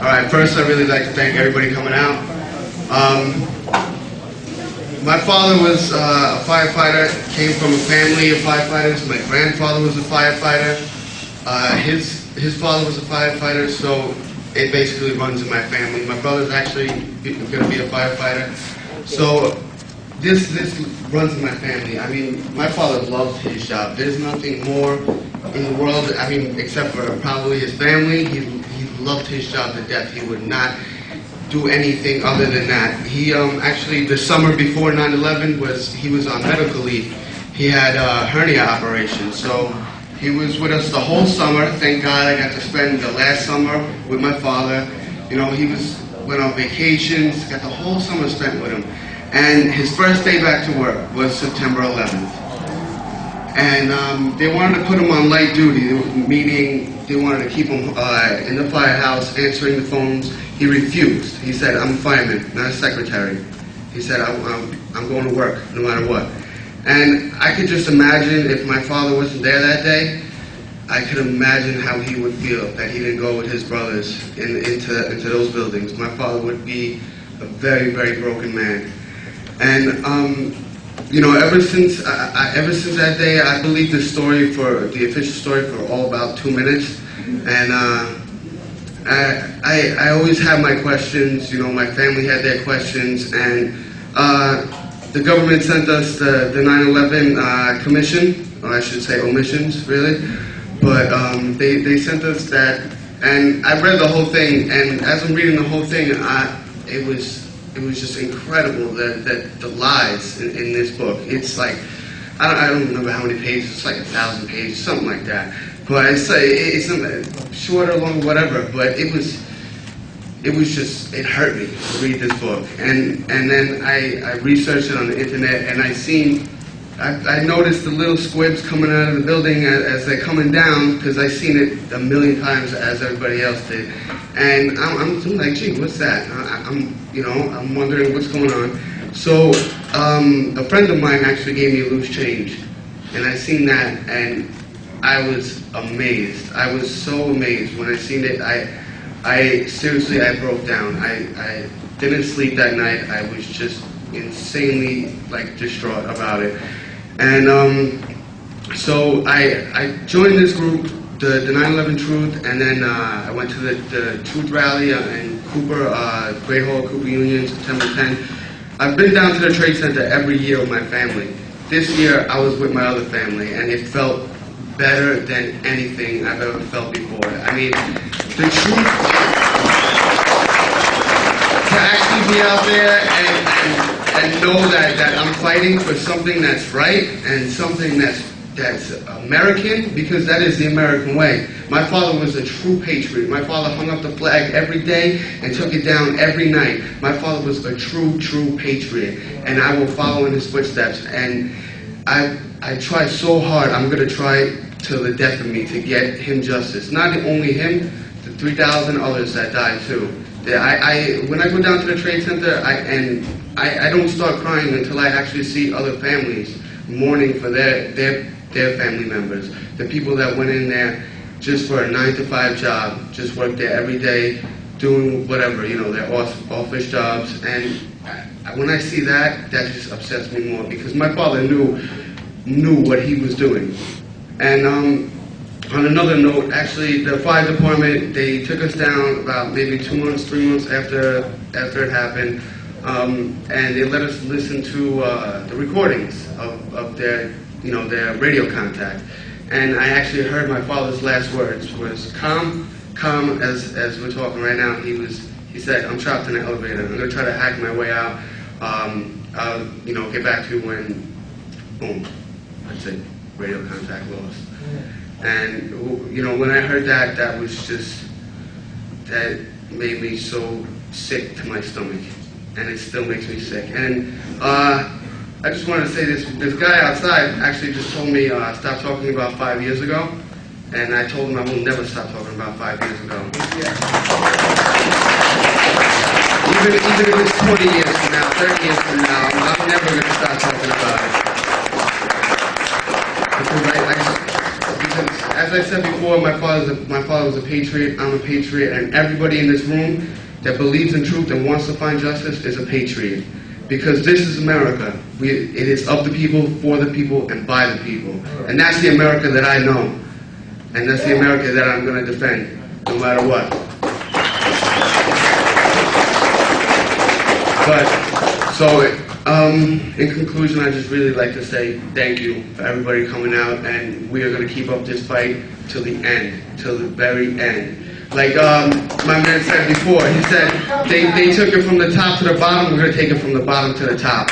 All right, first I'd really like to thank everybody coming out. My father was a firefighter, came from a family of firefighters. My grandfather was a firefighter. His father was a firefighter, so it basically runs in my family. My brother's actually going to be a firefighter. So this runs in my family. I mean, my father loved his job. There's nothing more in the world, I mean, except for probably his family. He loved his job to death. He would not do anything other than that. He actually, the summer before 9/11, he was on medical leave. He had a hernia operation, so he was with us the whole summer. Thank God I got to spend the last summer with my father. You know, went on vacations, got the whole summer spent with him. And his first day back to work was September 11th. And they wanted to put him on light duty, meaning they wanted to keep him in the firehouse answering the phones. He refused. He said, I'm a fireman, not a secretary. He said, I'm going to work no matter what. And I could just imagine if my father wasn't there that day, I could imagine how he would feel that he didn't go with his brothers into those buildings. My father would be a very, very broken man. And you know, ever since that day, I believe the official story for all about 2 minutes. And I always have my questions. You know, my family had their questions, and the government sent us the 9/11 commission, or I should say omissions, really. But they sent us that, and I read the whole thing. And as I'm reading the whole thing, it was just incredible that the lies in this book. It's like, I don't remember how many pages. It's like 1,000 pages, something like that. But it's short or long, whatever. But it hurt me to read this book. And then I researched it on the internet, and I noticed the little squibs coming out of the building as they're coming down, because I've seen it a million times as everybody else did. And I'm like, gee, what's that? I'm wondering what's going on. So a friend of mine actually gave me a loose change, and I seen that, and I was amazed. I was so amazed when I seen it. I seriously, I broke down. I didn't sleep that night. I was just insanely distraught about it. And so I joined this group, the 9/11 Truth, and then I went to the Truth Rally in Cooper, Great Hall, Cooper Union, September 10th. I've been down to the Trade Center every year with my family. This year I was with my other family, and it felt better than anything I've ever felt before. I mean, the truth, to actually be out there and know that I'm fighting for something that's right and something that's American, because that is the American way. My father was a true patriot. My father hung up the flag every day and took it down every night. My father was a true patriot, and I will follow in his footsteps. And I try so hard. I'm going to try till the death of me to get him justice. Not only him, the 3,000 others that died too. When I go down to the Trade Center, I don't start crying until I actually see other families mourning for their family members. The people that went in there just for a 9-to-5 job, just worked there every day, doing whatever, their office jobs. And when I see that just upsets me more, because my father knew what he was doing. And on another note, actually, the fire department, they took us down about maybe 2 months, 3 months after it happened, and they let us listen to the recordings of their radio contact. And I actually heard my father's last words was calm as we're talking right now. He said, I'm trapped in an elevator. I'm going to try to hack my way out. I'll get back to you when, boom, that's it, radio contact lost. And, when I heard that, that made me so sick to my stomach. And it still makes me sick. And I just wanted to say this guy outside actually just told me stop talking about 5 years ago. And I told him I will never stop talking about 5 years ago. Yeah. Even if it's 20 years from now, 30 years from now, I'm never going to stop talking about it. Because as I said before, my father was a patriot. I'm a patriot, and everybody in this room that believes in truth and wants to find justice is a patriot. Because this is America. It is of the people, for the people, and by the people. And that's the America that I know. And that's the America that I'm going to defend, no matter what. But, so, in conclusion, I just really like to say thank you for everybody coming out, and we are going to keep up this fight till the end, till the very end. Like my man said before, he said they took it from the top to the bottom, we're going to take it from the bottom to the top.